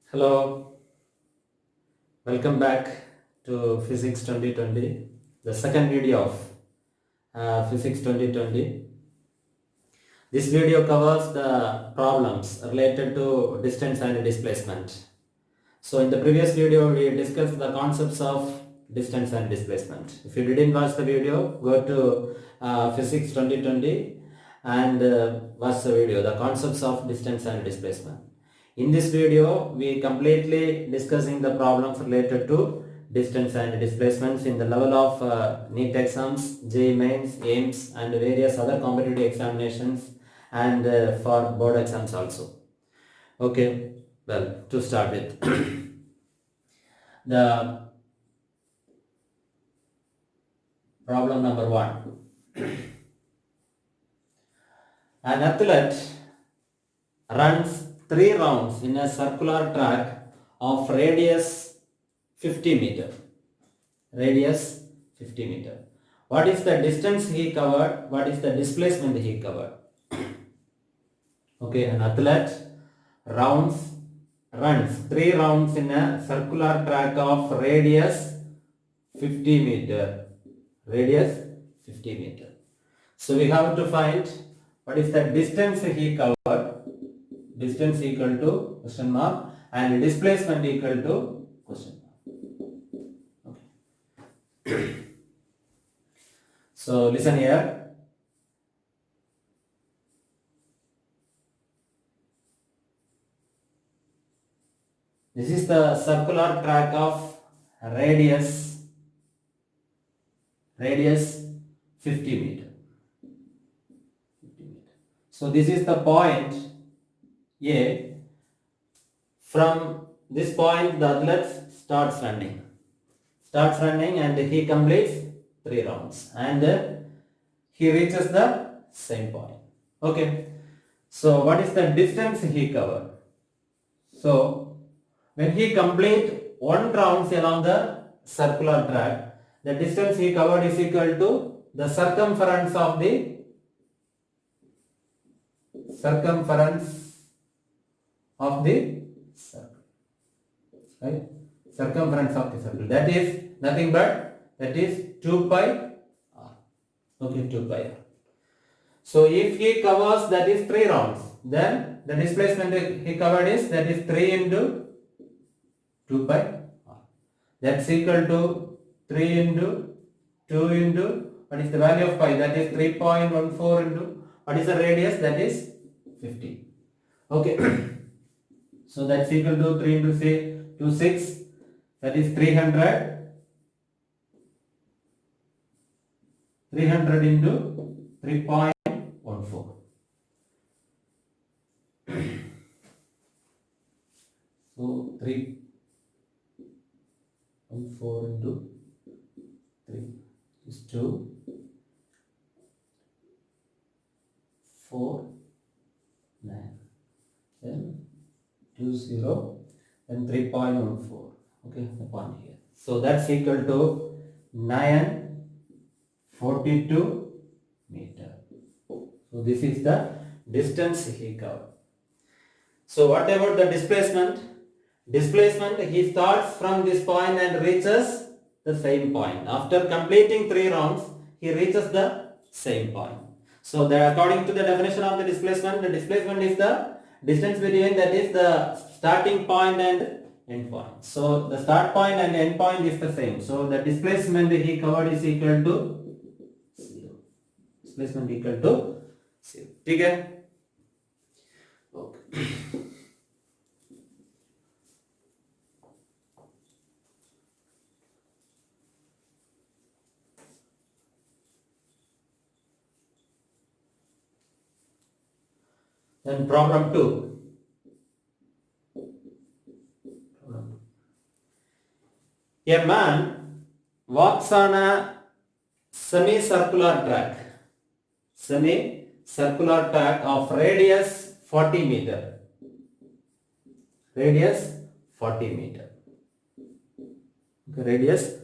Hello, welcome back to Physics 2020, the second video of Physics 2020. This video covers the problems related to distance and displacement. So in the previous video, we discussed the concepts of distance and displacement. If you didn't watch the video, go to Physics 2020 and watch the video, the concepts of distance and displacement. In this video, we completely discussing the problems related to distance and displacements in the level of NEET exams, JEE Mains, AIMS and various other competitive examinations and for board exams also. Okay, well, to start with, the problem number 1. An athlete runs 3 rounds in a circular track of radius 50 meter. Radius 50 meter. What is the distance he covered? What is the displacement he covered? Okay, an athlete runs 3 rounds in a circular track of radius 50 meter. Radius 50 meter. So we have to find what is the distance he covered. Distance equal to question mark and displacement equal to question mark. Okay. So listen here. This is the circular track of radius 50 meter. So this is the point A. From this point the athlete starts running and he completes 3 rounds and he reaches the same point. Okay, so what is the distance he covered? So when he complete 1 round along the circular track, the distance he covered is equal to the circumference of the circle, right? Circumference of the circle, that is nothing but that is 2 pi r. Okay, 2 pi r. So if he covers that is 3 rounds, then the displacement he covered is that is 3 into 2 pi r. That's equal to 3 into 2 into what is the value of pi, that is 3.14 into what is the radius, that is 50. Okay. So that's equal to 3 into say 2 6, that is 300 into 3.14. So 3.4 into 3 is 2, 4, 9, then 2 0, then 3.14. Okay, the point here. So that's equal to 942 meter. So this is the distance he covered. So what about the displacement? Displacement, he starts from this point and reaches the same point. After completing 3 rounds, he reaches the same point. So according to the definition of the displacement is the distance between that is the starting point and end point. So the start point and end point is the same. So the displacement he covered is equal to 0. Displacement equal to 0. Okay? Okay. Then problem 2. A man walks on a semicircular track of radius 40 meter. Radius 40 meter. Okay, radius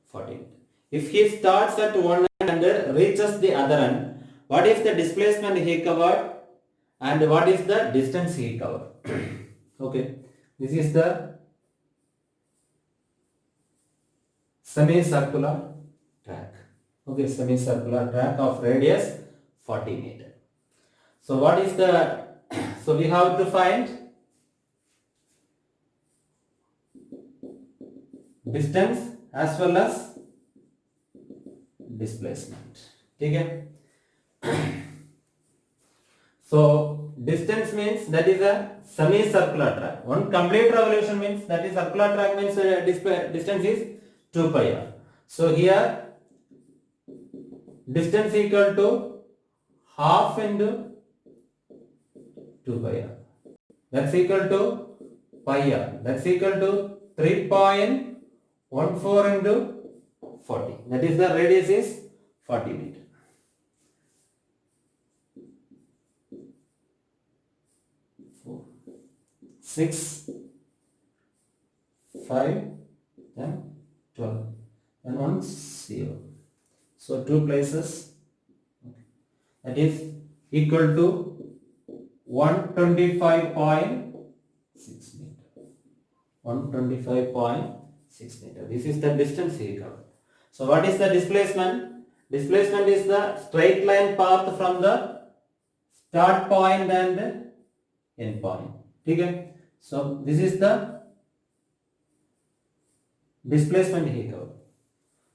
40 meter. If he starts at one end and reaches the other end, what is the displacement he covered and what is the distance he covered? Okay, This is the semicircular track. Okay, semicircular track of radius 40 meter. So what is the, so we have to find distance as well as displacement. Okay. So distance means that is a semicircular track. One complete revolution means that is circular track means distance is 2 pi r. So here distance equal to half into 2 pi r. That's equal to pi r. That's equal to 3.14 into 40. That is the radius is 40 meter. 6, 5, then 12, and 1 0. So 2 places. That is equal to 125.6 meter. 125.6 meter. This is the distance he covered. So what is the displacement? Displacement is the straight line path from the start point and end point. Okay. So this is the displacement he covered.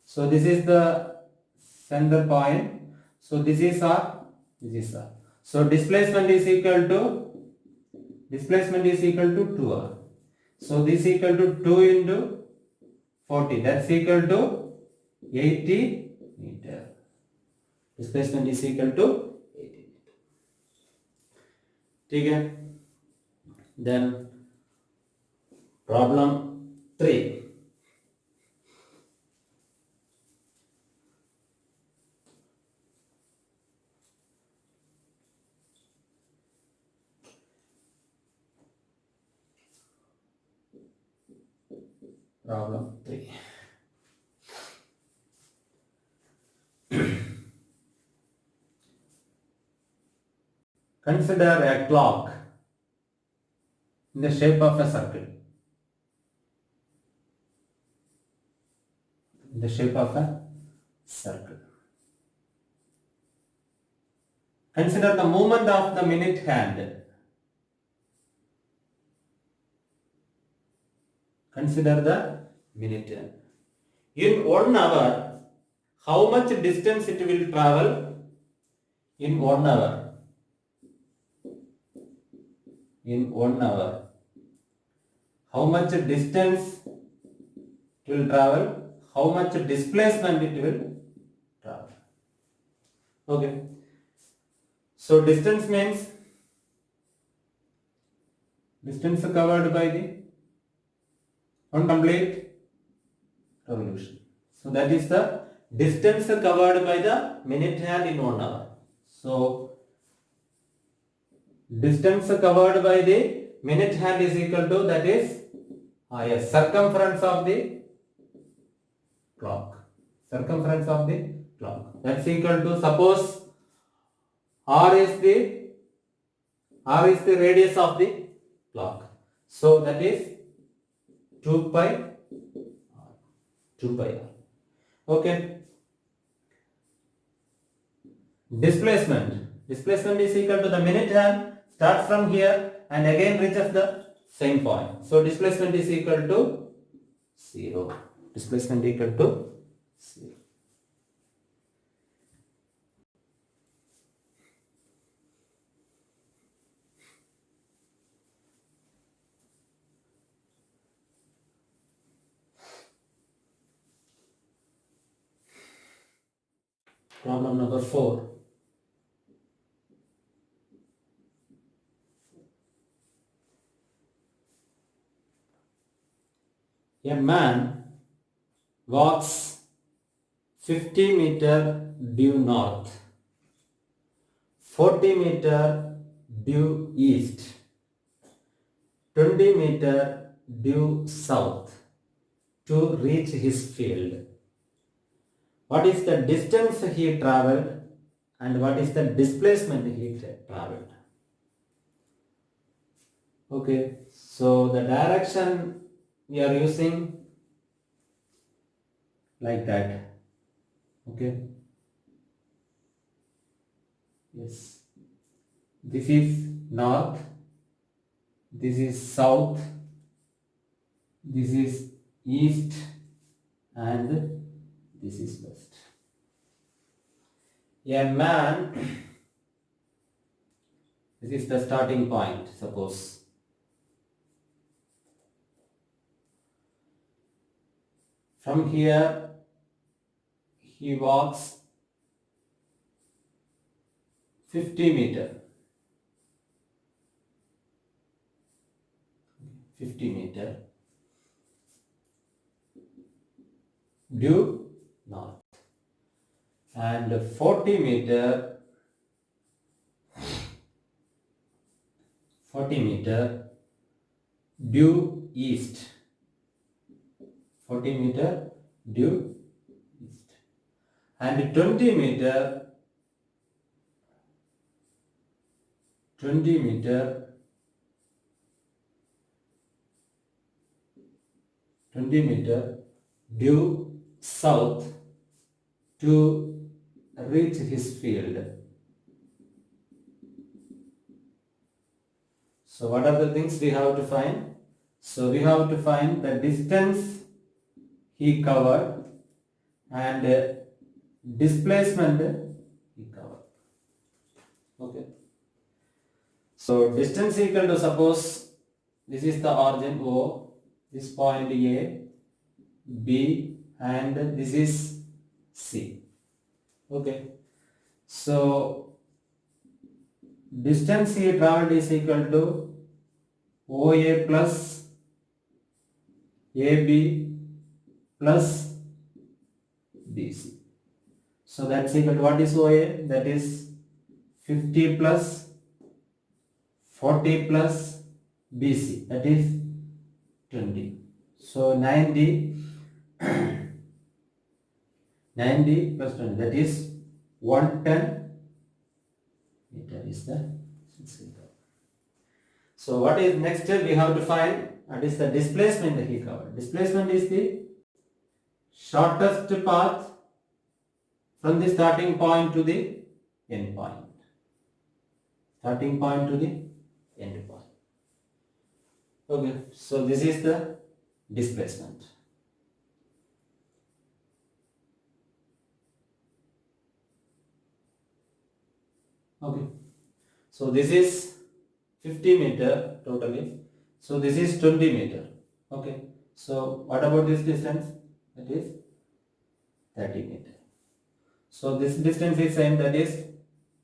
So this is the center point. So this is R. This is R. So displacement is equal to 2R. So this is equal to 2 into 40. That's equal to 80 meter. Displacement is equal to 80 meter. Okay. Then problem 3. Problem 3. Consider a clock in the shape of a circle. In the shape of a circle. Consider the movement of the minute hand. Consider the minute hand. In 1 hour, how much distance it will travel? In 1 hour. In 1 hour. How much distance it will travel? How much displacement it will travel? Okay. So distance means distance covered by the one complete revolution. So that is the distance covered by the minute hand in 1 hour. So distance covered by the minute hand is equal to, that is yes, circumference of the clock. Circumference of the clock. That's equal to, suppose R is the radius of the clock. So that is 2 pi r. 2 pi r. Okay. Displacement. Displacement is equal to the minute hand starts from here and again reaches the same point. So displacement is equal to 0. Displacement equal to 0. Problem number 4. A man walks 50 meter due north, 40 meter due east, 20 meter due south to reach his field. What is the distance he traveled and what is the displacement he traveled? Okay, so the direction we are using like that. Okay, yes, this is north, this is south, this is east, and this is west. A man, this is the starting point, suppose. From here, he walks 50 meter. 50 meter due north, and 40 meter due east. 40 meter due east, and 20 meter 20 meter due south to reach his field. So what are the things we have to find? So we have to find the distance he covered and displacement he covered. Okay. So distance equal to, suppose this is the origin O, this point A, B, and this is C. Okay. So distance he traveled is equal to OA plus AB plus BC. So that's equal to, what is OA? That is 50 plus 40 plus BC, that is 20. So 90 plus 20, that is 110 meter is the distance. So what is next step we have to find? That is the displacement that he covered. Displacement is the shortest path from the starting point to the end point. Starting point to the end point. Okay, so this is the displacement. Okay, so this is 50 meter totally. So this is 20 meter. Okay, so what about this distance? That is 30 meter. So this distance is same, that is,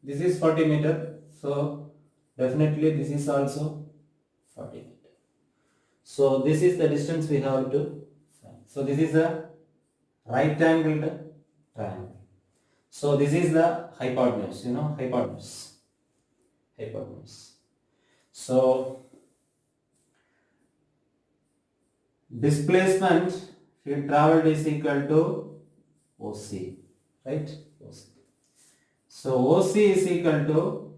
this is 40 meter. So definitely this is also 40 meter. So this is the distance we have to find. So this is the right angled triangle. So this is the hypotenuse, hypotenuse. So displacement he traveled is equal to OC, right? OC. So OC is equal to,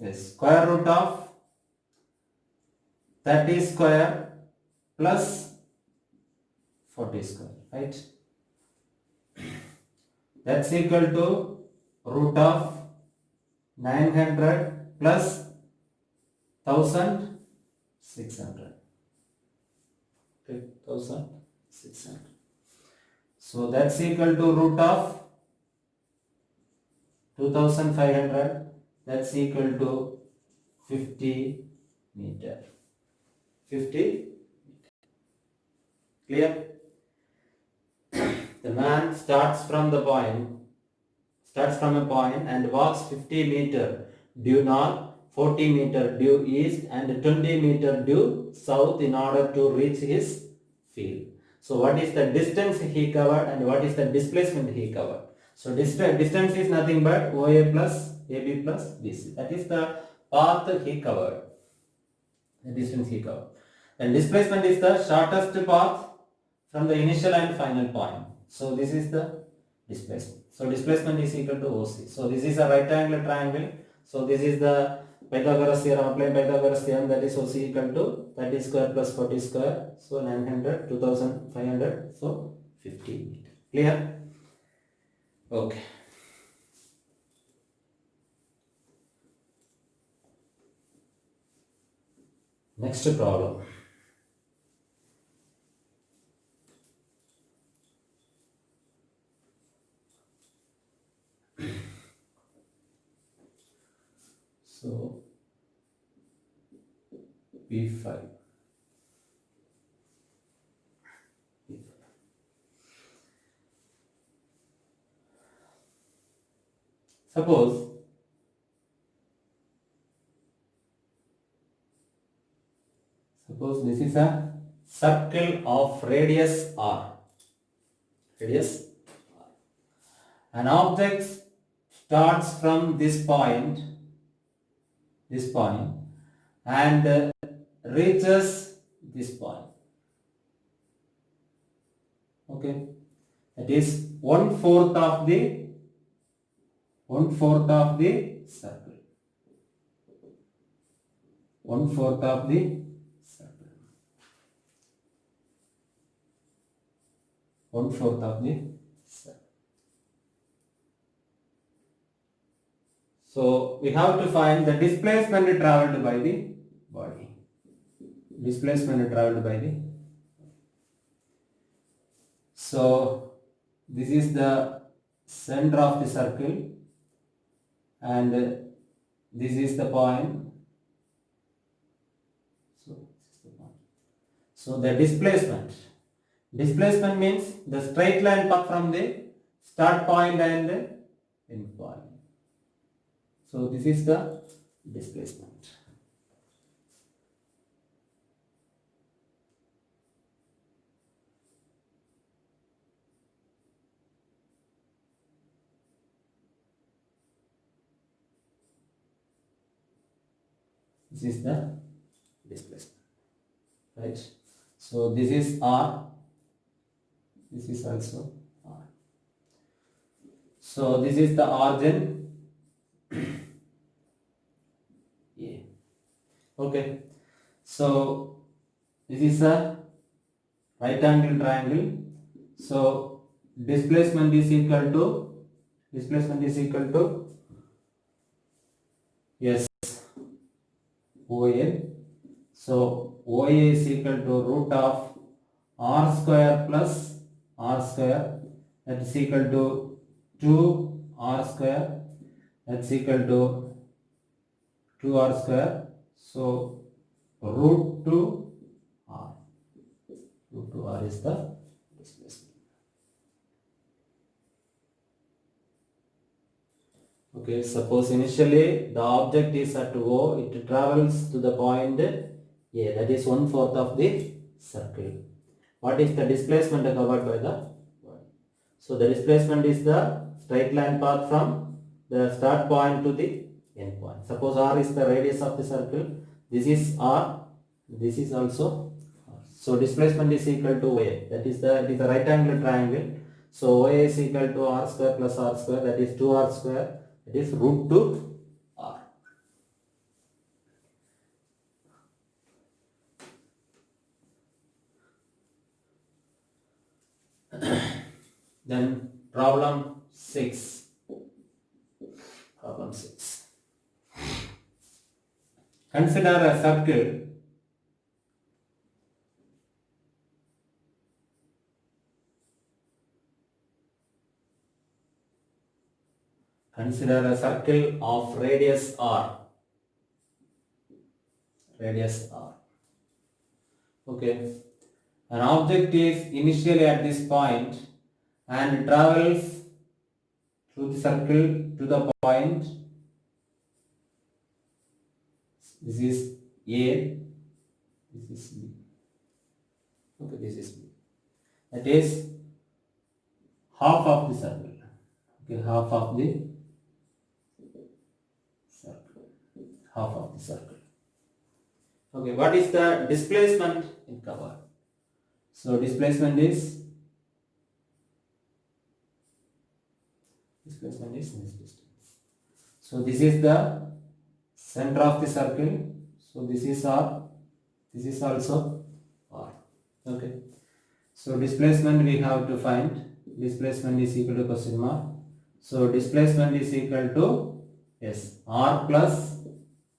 yes, square root of 30 square plus 40 square, right? That's equal to root of 900 plus 1600. Okay, 1600. So that's equal to root of 2500. That's equal to 50 meter. 50 meter. Clear? The man starts from a point and walks 50 meter due north, 40 meter due east, and 20 meter due south in order to reach his field. So what is the distance he covered and what is the displacement he covered? So distance is nothing but OA plus AB plus BC. That is the path he covered, the distance he covered. And displacement is the shortest path from the initial and final point. So this is the displacement. So displacement is equal to OC. So this is a right angle triangle. So this is the Pythagoras theorem, apply Pythagoras theorem, that is OC equal to 30 square plus 40 square, so 900, 2500, so 50 meter. Clear? Okay. Next problem. So P5. Suppose this is a circle of radius r. Radius r. An object starts from this point, and reaches this point. Okay, that is 1/4 of the circle. 1/4 of the circle. 1/4 of the circle. So we have to find the displacement traveled by the body. Displacement traveled by the. So this is the center of the circle, and this is the point. So the displacement means the straight line path from the start point and end point. So this is the displacement. This is the displacement, right? So this is R, this is also R. So this is the origin A. Okay, so this is a right angle triangle. So displacement is equal to yes, OA. So OA is equal to root of R square plus R square, that is equal to 2R square, that's equal to 2R square. So root 2R. Root 2R is the displacement. Okay, suppose initially the object is at O, it travels to the point A, that is 1/4 of the circle. What is the displacement covered by the body? So the displacement is the straight line path from the start point to the end point. Suppose R is the radius of the circle, this is R, this is also R. So displacement is equal to OA, that is it is a right angle triangle. So OA is equal to R square plus R square, that is 2R square, that is root 2R. Then problem 6. Consider a circle of radius R. Okay. An object is initially at this point and travels through the circle to the point. This is A, this is B. Okay, this is B. That is half of the circle. Okay, half of the circle. Okay, what is the displacement in cover? So displacement is this distance. So this is the center of the circle. So this is R, this is also R. Okay. So displacement we have to find. Displacement is equal to question mark. So displacement is equal to yes R plus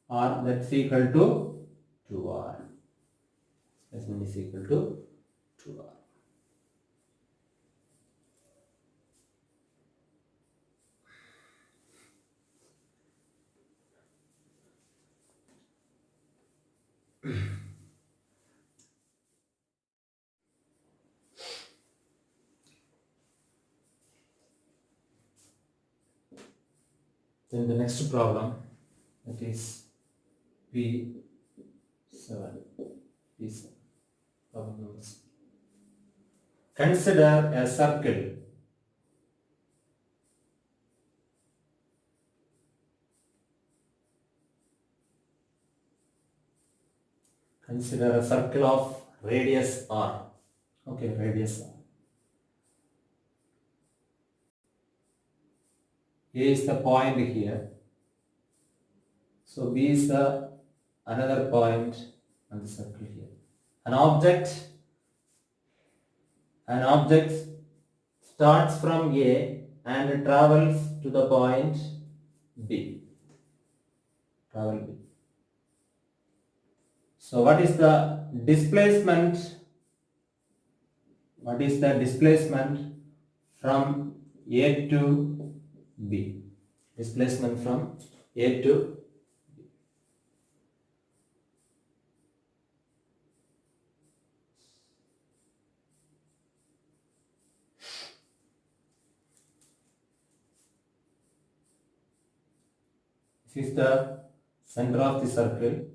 R, that's equal to 2R. Displacement is equal to 2R. Then the next problem, that is P7. P7. Problem number 7. Consider a circle of radius R. Okay, radius R. A is the point here. So B is the another point on the circle here. An object starts from A and travels to the point B. So what is the displacement? What is the displacement from A to B? Displacement from A to this is the center of the circle.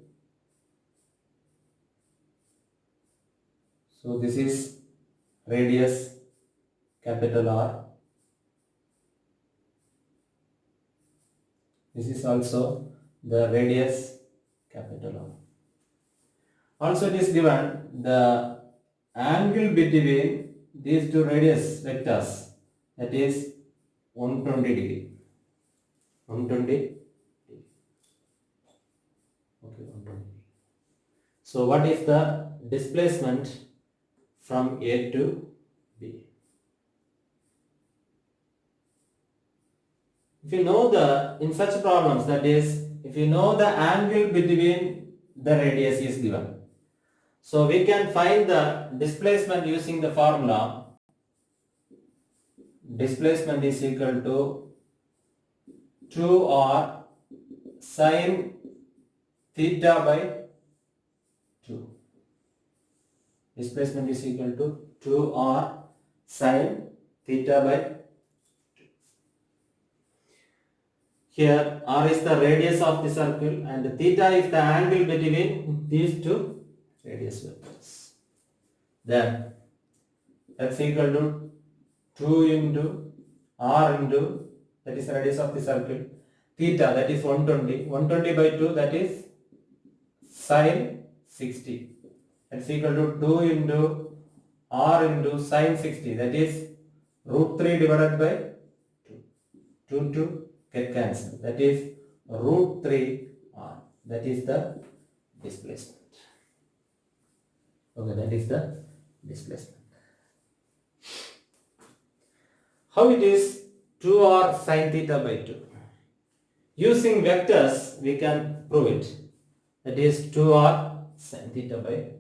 So this is radius capital R. This is also the radius capital R. Also it is given the angle between these two radius vectors, that is 120 degree. 120 degree. Okay, 120 degree. So what is the displacement from A to B? If you know in such problems, that is, if you know the angle between the radius is given, so we can find the displacement using the formula. Displacement is equal to 2R sine theta by 2. Displacement is equal to 2R sine theta by 2. Here R is the radius of the circle and theta is the angle between these two radius vectors. Then that's equal to 2 into R into, that is the radius of the circle, theta, that is 120. 120 by 2, that is sine 60. That's equal to 2 into R into sine 60, that is root 3 divided by 2. 2 to get cancelled, that is root 3 R. That is the displacement. Okay, that is the displacement. How it is 2R sine theta by 2? Using vectors we can prove it. That is 2R sine theta by 2.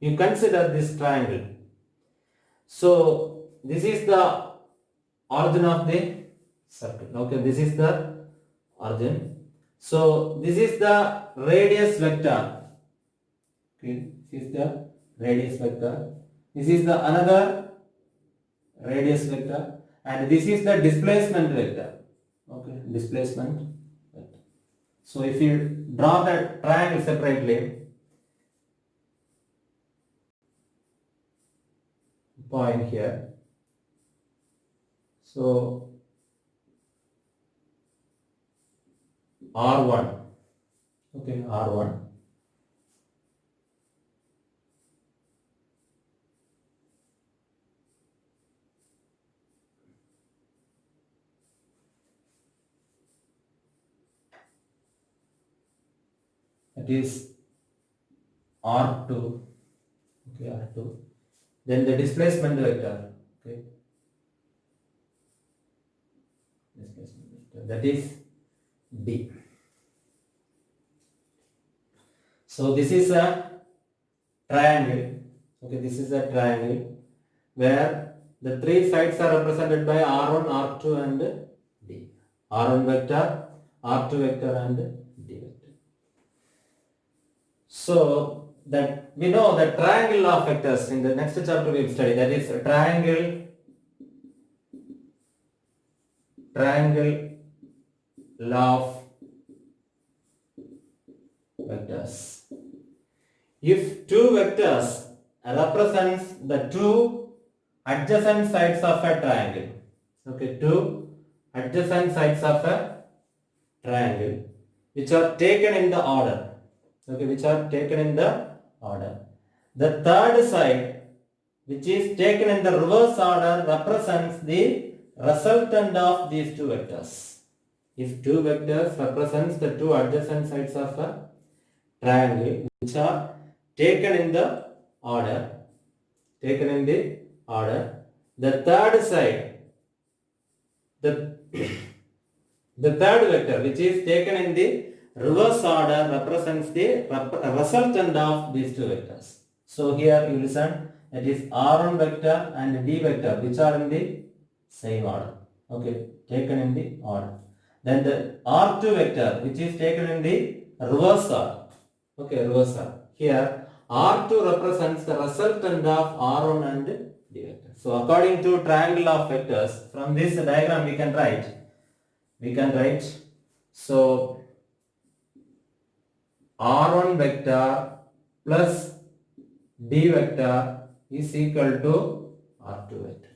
You consider this triangle. So this is the origin of the circle. Okay, this is the origin. So this is the radius vector. Okay, this is the radius vector. This is the another radius vector, and this is the displacement vector. Okay, displacement vector. So if you draw the triangle separately, point here. So R1. Okay, R1. that is R2, okay, R2. Then the displacement vector, okay, displacement vector, that is D. So this is a triangle, okay, this is a triangle where the three sides are represented by R1, R2 and D. R1 vector, R2 vector and D vector. So that we know the triangle of vectors in the next chapter we will study, that is a triangle of vectors. If two vectors represents the two adjacent sides of a triangle, okay, two adjacent sides of a triangle which are taken in the order, okay, which are taken in the order. The third side which is taken in the reverse order represents the resultant of these two vectors. If two vectors represents the two adjacent sides of a triangle which are taken in the order, the third side, the third vector which is taken in the reverse order represents the resultant of these two vectors. So here you listen, that is R1 vector and D vector which are in the same order, okay, taken in the order. Then the R2 vector which is taken in the reverse order, okay, reverse order. Here R2 represents the resultant of R1 and D vector. So according to triangle of vectors, from this diagram we can write, so R1 vector plus D vector is equal to R2 vector.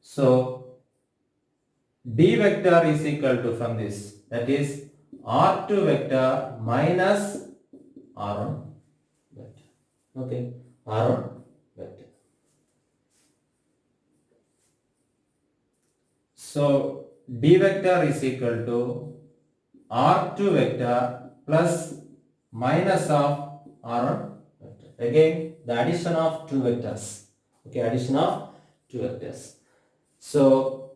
So D vector is equal to, from this, that is R2 vector minus R1 vector, okay, R1 vector. So D vector is equal to R2 vector plus minus of R1 vector. Again, the addition of two vectors, okay, addition of two vectors. So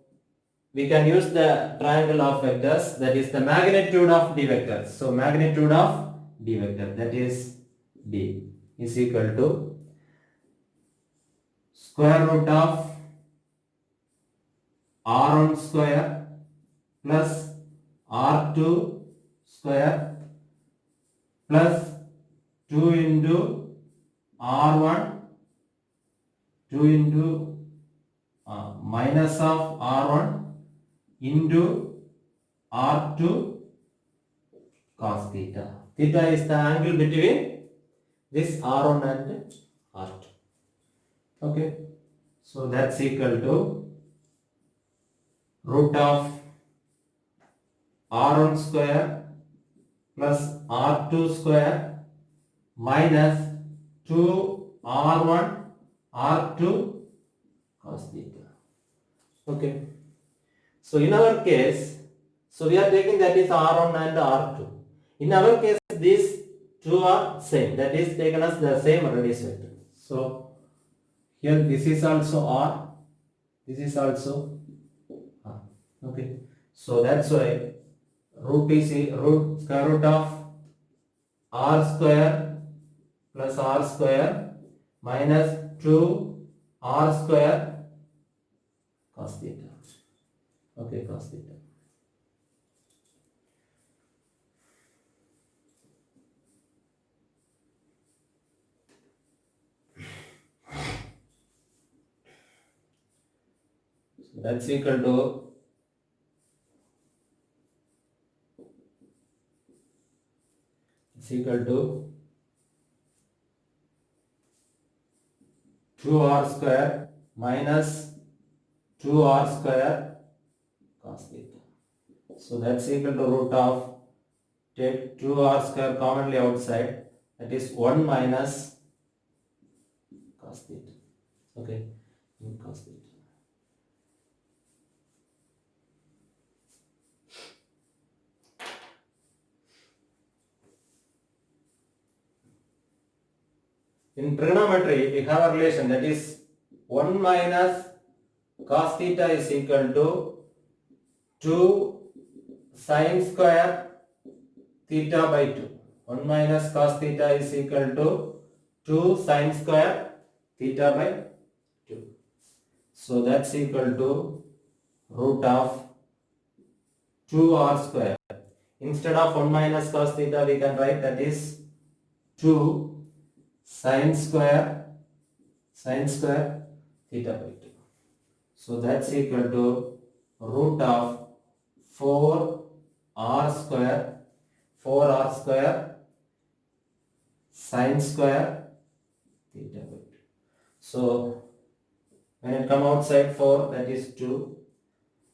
we can use the triangle of vectors, that is the magnitude of D vector. So magnitude of D vector, that is D, is equal to square root of R1 square plus R2 square plus 2 into R1, 2 into minus of R1 into R2 cos theta. Theta is the angle between this R1 and R2. Okay, so that's equal to root of R1 square plus R2 square minus 2R1 R2 cos theta. Okay, so in our case, so we are taking that is R1 and R2. In our case, these two are same, that is taken as the same radius vector. So here this is also R, this is also R. Okay, so that's why root square root of R square plus R square minus 2 R square cos theta. Okay, cos theta. So that's equal to 2R square minus 2R square cos theta. So that's equal to root of, take 2R square commonly outside, that is 1 minus cos theta. Okay, in cos theta. In trigonometry, we have a relation that is 1 minus cos theta is equal to 2 sin square theta by 2. 1 minus cos theta is equal to 2 sin square theta by 2. So that's equal to root of 2r square. Instead of 1 minus cos theta, we can write that is 2 sin square theta by 2. So that's equal to root of 4r square sin square theta by 2. So when it come outside 4, that is 2,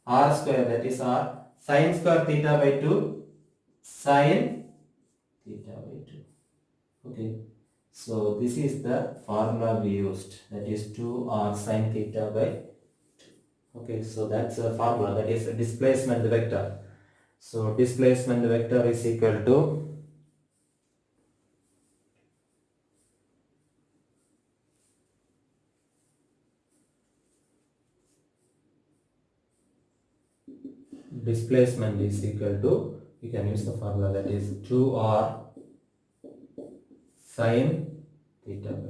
r square, that is r, sin square theta by 2, sin theta by 2. Okay, so this is the formula we used, that is 2r sin theta by 2. Okay, so that's a formula, that is a displacement vector. So displacement vector is equal to we can use the formula, that is 2r sin theta by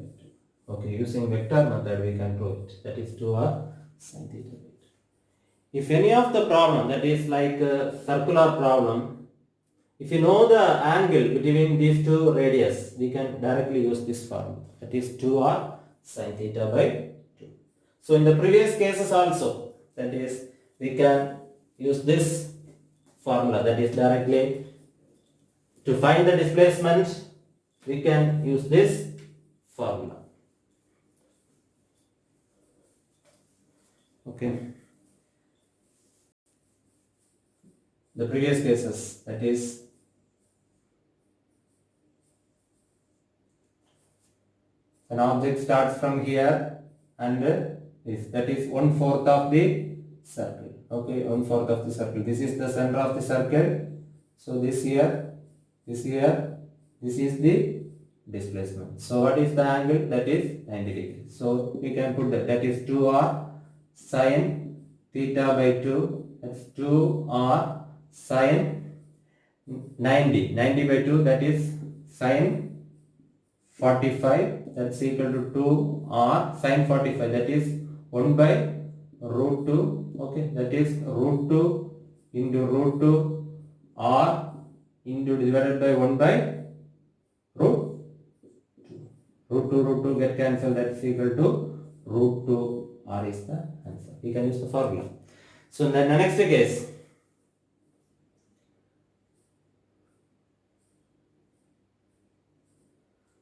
2. Okay, using vector method we can prove it, that is 2r sin theta by 2. If any of the problem, that is like a circular problem, if you know the angle between these two radius, we can directly use this formula, that is 2r sin theta by 2. So in the previous cases also, that is we can use this formula, that is directly to find the displacement we can use this formula. Okay. The previous cases, that is an object starts from here and this, that is 1/4 of the circle. Okay, 1/4 of the circle. This is the center of the circle. So this here, this is the displacement. So what is the angle? That is 90 degrees. So we can put that is 2r sin theta by 2. That's 2r sin 90 by 2, that is sin 45, that's equal to 2r sin 45, that is 1 by root 2. Okay, that is root 2 into root 2 r into divided by 1 by root 2. Root 2 get cancelled, that's equal to root 2 r is the answer. We can use the formula. So in the next case,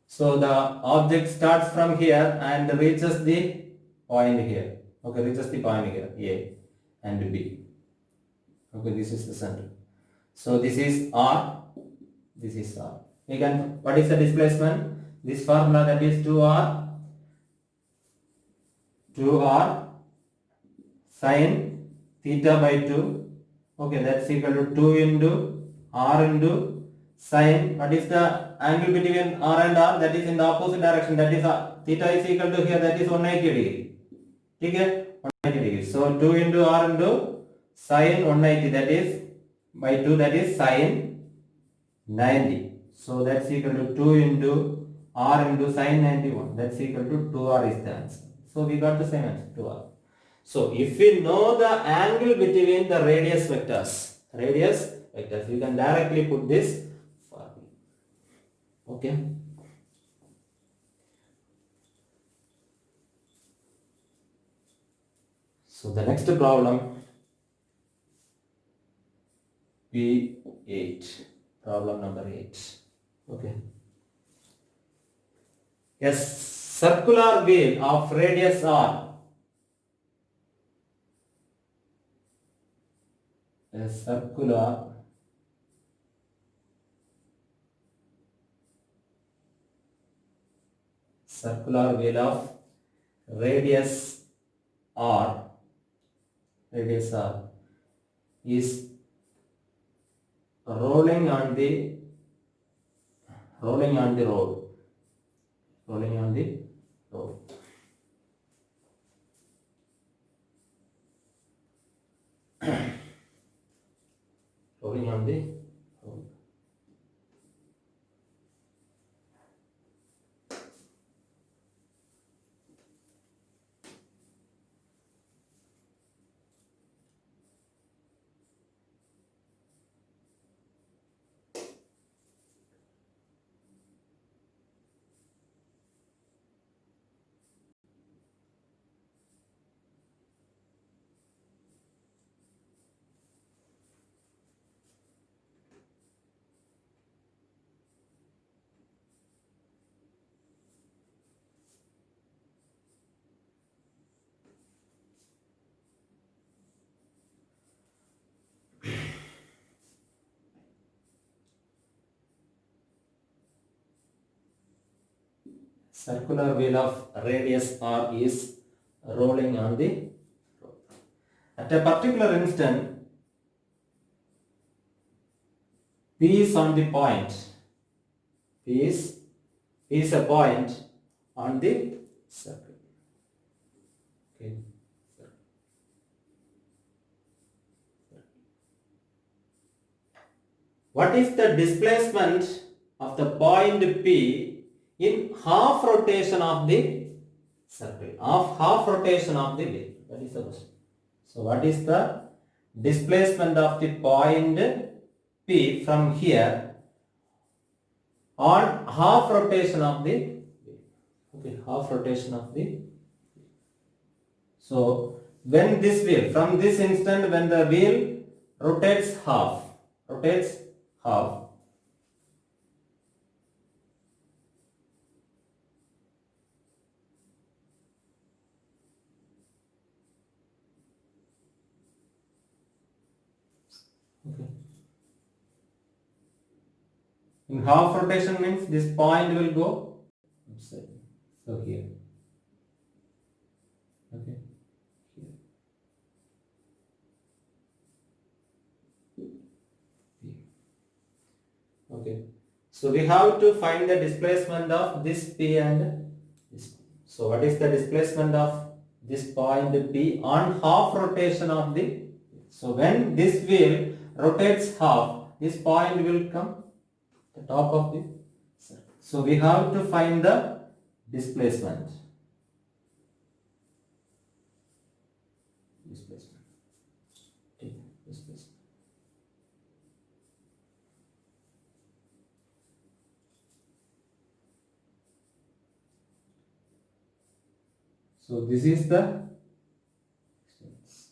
so the object starts from here and reaches the point here. Okay, reaches the point here, A and B. Okay, this is the center. So this is R, this is R. We can, what is the displacement? This formula, that is 2R sin theta by 2. Okay, that's equal to 2 into R into sin. What is the angle between R and R? That is in the opposite direction. That is theta is equal to here, that is 180 degree. Okay, 180 degree. So 2 into R into sin 180, that is by 2, that is sin 90. So that's equal to 2 into R into sin 91. That's equal to 2R is the answer. So we got the same answer, 2R. So if we know the angle between the radius vectors, we can directly put this formula. Okay. So the next problem, P8, problem number 8. Okay. A circular wheel of radius r, a circular wheel of radius r is rolling on the road. rolling on the road. Rolling on the road. Circular wheel of radius r is rolling on the road. At a particular instant, P is on the point. P is a point on the circle. Okay. What is the displacement of the point P in half rotation of the circle? Half rotation of the wheel. That is the question. So what is the displacement of the point P from here on half rotation of the wheel? Okay, half rotation of the wheel. So when this wheel, from this instant when the wheel rotates half, okay. In half rotation means this point will go outside. So here. Okay. Here. Okay. So we have to find the displacement of this P and this. So what is the displacement of this point P on half rotation of the? So when this wheel rotates half, this point will come the top of the circle. So we have to find the displacement. Displacement. So this is the distance.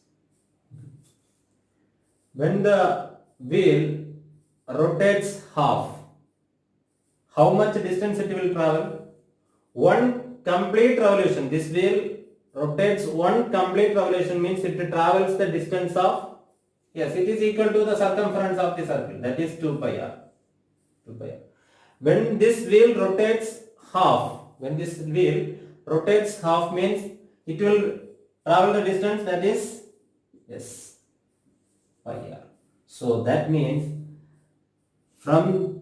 When the wheel rotates half, how much distance it will travel? One complete revolution. This wheel rotates one complete revolution means it travels the distance of, yes, it is equal to the circumference of the circle, that is 2 pi r. 2 pi r. When this wheel rotates half, means it will travel the distance, that is, yes, pi r. So that means from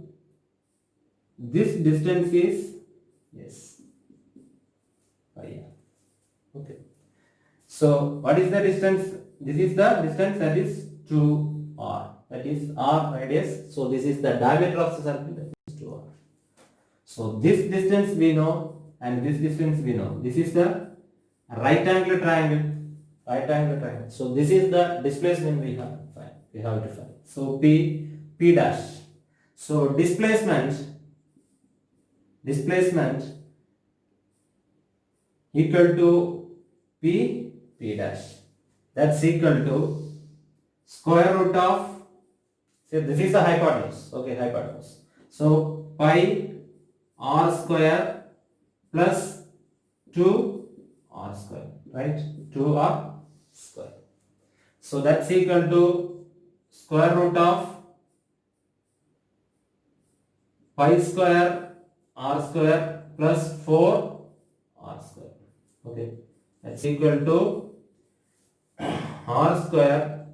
this distance is, yes, pi r. Okay. So what is the distance? This is the distance, that is 2r. That is r radius. So this is the diameter of the circle, that is 2r. So this distance we know and this distance we know. This is the right angle triangle. So this is the displacement we have to find. So P dash. So displacement equal to P dash. That's equal to square root of, say this is the hypotenuse. Okay, hypotenuse. So pi r square plus 2r square, right? 2r square. So that's equal to square root of pi square r square plus 4r square. Okay, that's equal to r square,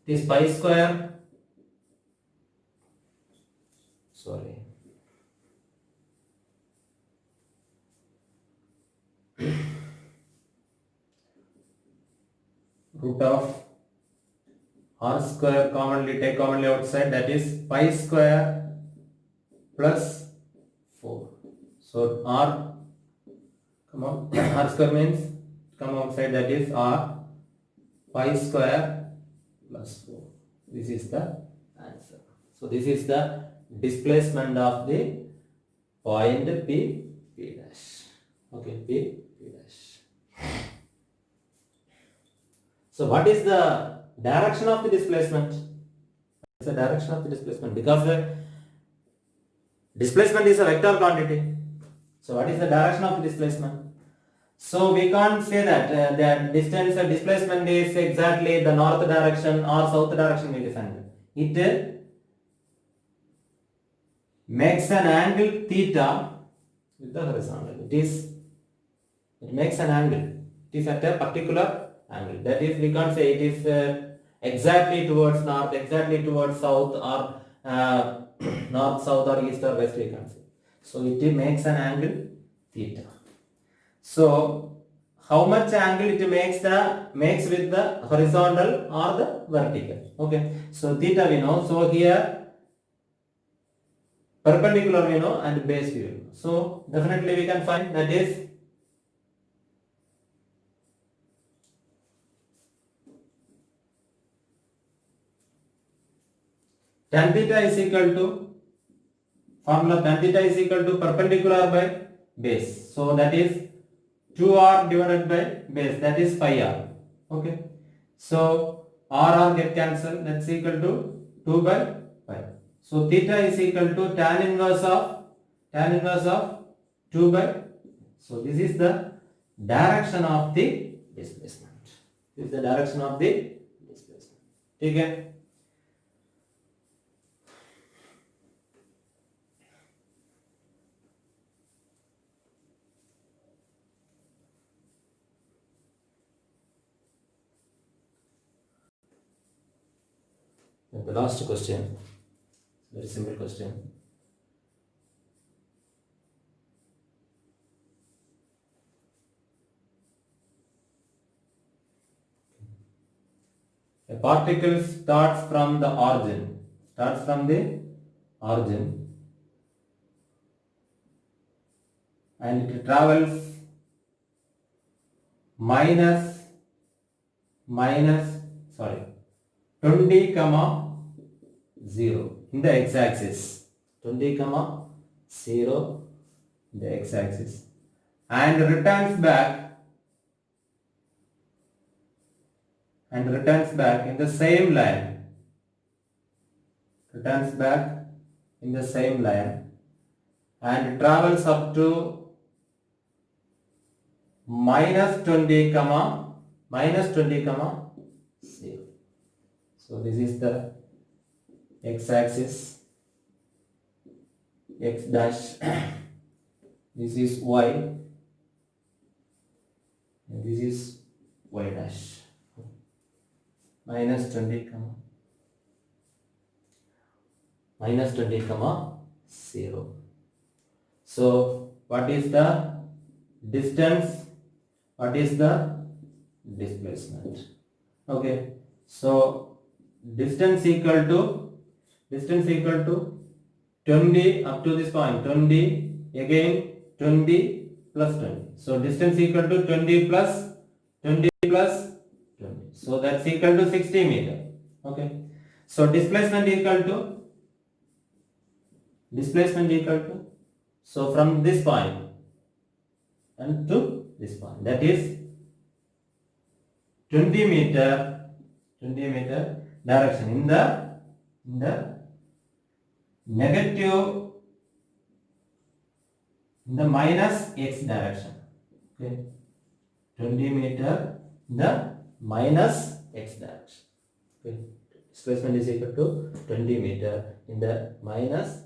this pi square, sorry, root of r square take commonly outside, that is pi square plus 4. So r, come on, r square means come outside, that is r pi square plus 4. This is the answer. So this is the displacement of the point P dash. Okay, P dash. So what is the direction of the displacement? It's the direction of the displacement, because the displacement is a vector quantity. So what is the direction of the displacement? So we can't say that the distance displacement is exactly the north direction or south direction we define. It makes an angle theta with the horizontal. It makes an angle. It is at a particular angle. That is, we can't say it is exactly towards north, exactly towards south, or north, south, or east or west. We can't say. So it makes an angle theta. So how much angle it makes with the horizontal or the vertical? Okay. So theta we know. So here perpendicular we know and base we know. So definitely we can find, that is tan theta is equal to, formula tan theta is equal to perpendicular by base. So that is 2r divided by base, that is pi r. Okay. So r get cancelled, that's equal to 2 by pi. So theta is equal to tan inverse of 2 by. So this is the direction of the displacement. This is the direction of the displacement. Okay. The last question, very simple question. A particle starts from the origin, and it travels minus 20 comma 0 in the x-axis, 20 comma 0 in the x-axis, and returns back in the same line, and travels up to minus 20 comma 0. So this is the x-axis, x dash, this is y, and this is y dash, minus 20 comma 0. So what is the distance? What is the displacement? Okay. So distance equal to 20 up to this point, 20, again 20 plus 20. So distance equal to 20 plus 20. So that's equal to 60 meter. Okay. So displacement equal to, so from this point and to this point, that is 20 meter direction in the negative, in the minus x direction. Okay. 20 meter in the minus x direction. Okay. Displacement is equal to 20 meter in the minus.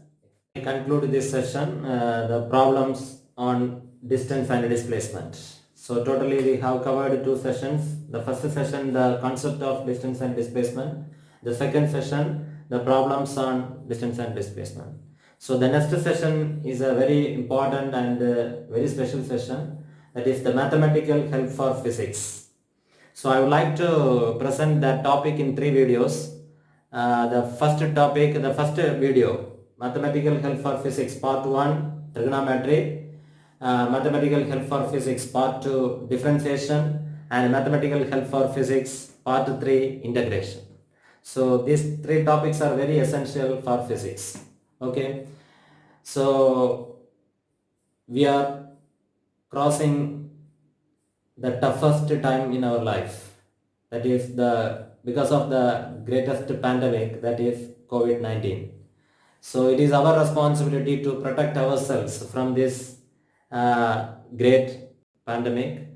I conclude this session, the problems on distance and displacement. So totally we have covered 2 sessions. The first session, the concept of distance and displacement. The second session, the problems on distance and displacement. So the next session is a very important and very special session, that is the mathematical help for physics. So I would like to present that topic in 3 videos. The first topic, the first video, Mathematical Help for Physics Part 1, Trigonometry, Mathematical Help for Physics Part 2, Differentiation, and Mathematical Help for Physics Part 3, Integration. So these 3 topics are very essential for physics. Okay. So we are crossing the toughest time in our life, that is because of the greatest pandemic, that is COVID-19. So it is our responsibility to protect ourselves from this great pandemic.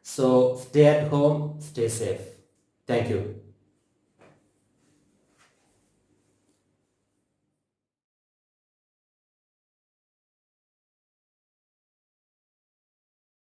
So stay at home, stay safe. Thank you.